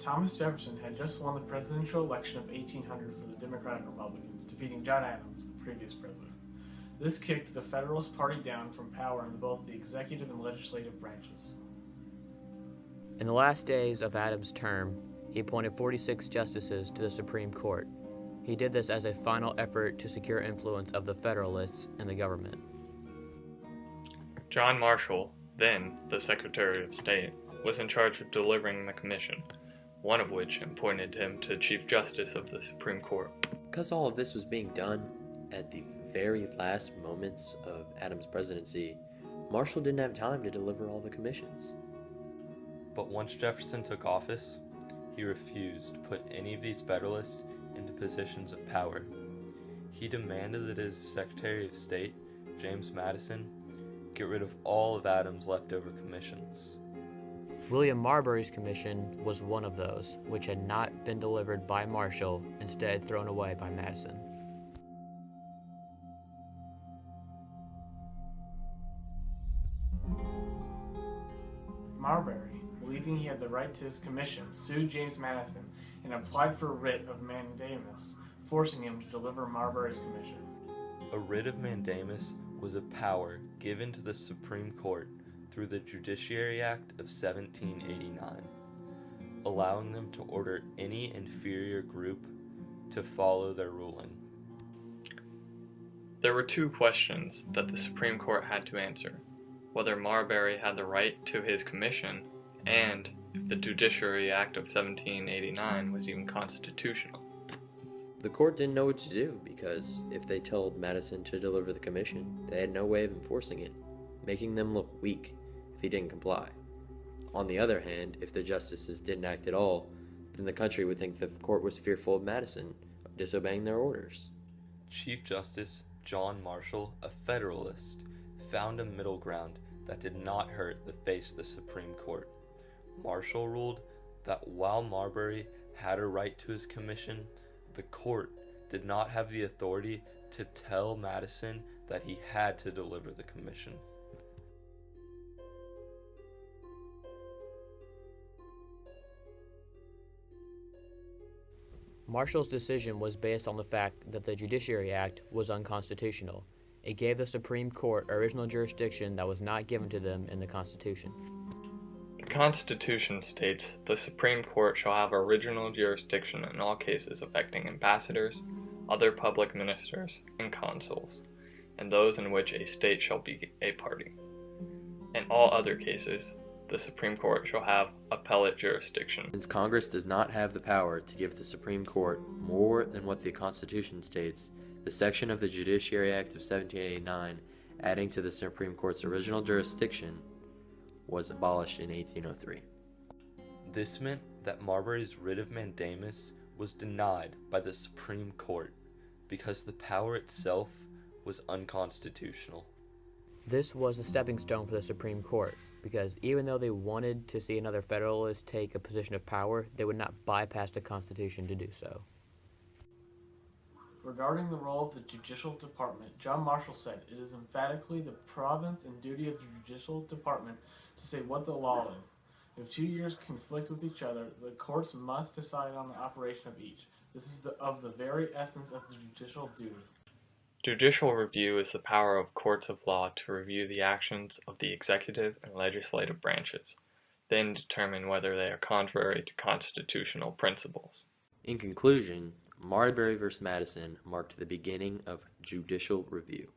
Thomas Jefferson had just won the presidential election of 1800 for the Democratic Republicans, defeating John Adams, the previous president. This kicked the Federalist Party down from power in both the executive and legislative branches. In the last days of Adams' term, he appointed 46 justices to the Supreme Court. He did this as a final effort to secure influence of the Federalists in the government. John Marshall, then the Secretary of State, was in charge of delivering the commission, one of which appointed him to Chief Justice of the Supreme Court. Because all of this was being done at the very last moments of Adams' presidency, Marshall didn't have time to deliver all the commissions. But once Jefferson took office, he refused to put any of these Federalists into positions of power. He demanded that his Secretary of State, James Madison, get rid of all of Adams' leftover commissions. William Marbury's commission was one of those, which had not been delivered by Marshall, instead thrown away by Madison. Marbury, believing he had the right to his commission, sued James Madison and applied for a writ of mandamus, forcing him to deliver Marbury's commission. A writ of mandamus was a power given to the Supreme Court through the Judiciary Act of 1789, allowing them to order any inferior group to follow their ruling. There were two questions that the Supreme Court had to answer: whether Marbury had the right to his commission, and if the Judiciary Act of 1789 was even constitutional. The court didn't know what to do because if they told Madison to deliver the commission, they had no way of enforcing it, making them look weak if he didn't comply. On the other hand, if the justices didn't act at all, then the country would think the court was fearful of Madison disobeying their orders. Chief Justice John Marshall, a Federalist, found a middle ground that did not hurt the face of the Supreme Court. Marshall ruled that while Marbury had a right to his commission, the court did not have the authority to tell Madison that he had to deliver the commission. Marshall's decision was based on the fact that the Judiciary Act was unconstitutional. It gave the Supreme Court original jurisdiction that was not given to them in the Constitution. The Constitution states the Supreme Court shall have original jurisdiction in all cases affecting ambassadors, other public ministers, and consuls, and those in which a state shall be a party. In all other cases, the Supreme Court shall have appellate jurisdiction. Since Congress does not have the power to give the Supreme Court more than what the Constitution states, the section of the Judiciary Act of 1789 adding to the Supreme Court's original jurisdiction was abolished in 1803. This meant that Marbury's writ of mandamus was denied by the Supreme Court because the power itself was unconstitutional. This was a stepping stone for the Supreme Court, because even though they wanted to see another Federalist take a position of power, they would not bypass the Constitution to do so. Regarding the role of the judicial department, John Marshall said, "It is emphatically the province and duty of the judicial department to say what the law is. If two years conflict with each other, the courts must decide on the operation of each. This is of the very essence of the judicial duty." Judicial review is the power of courts of law to review the actions of the executive and legislative branches, then determine whether they are contrary to constitutional principles. In conclusion, Marbury v. Madison marked the beginning of judicial review.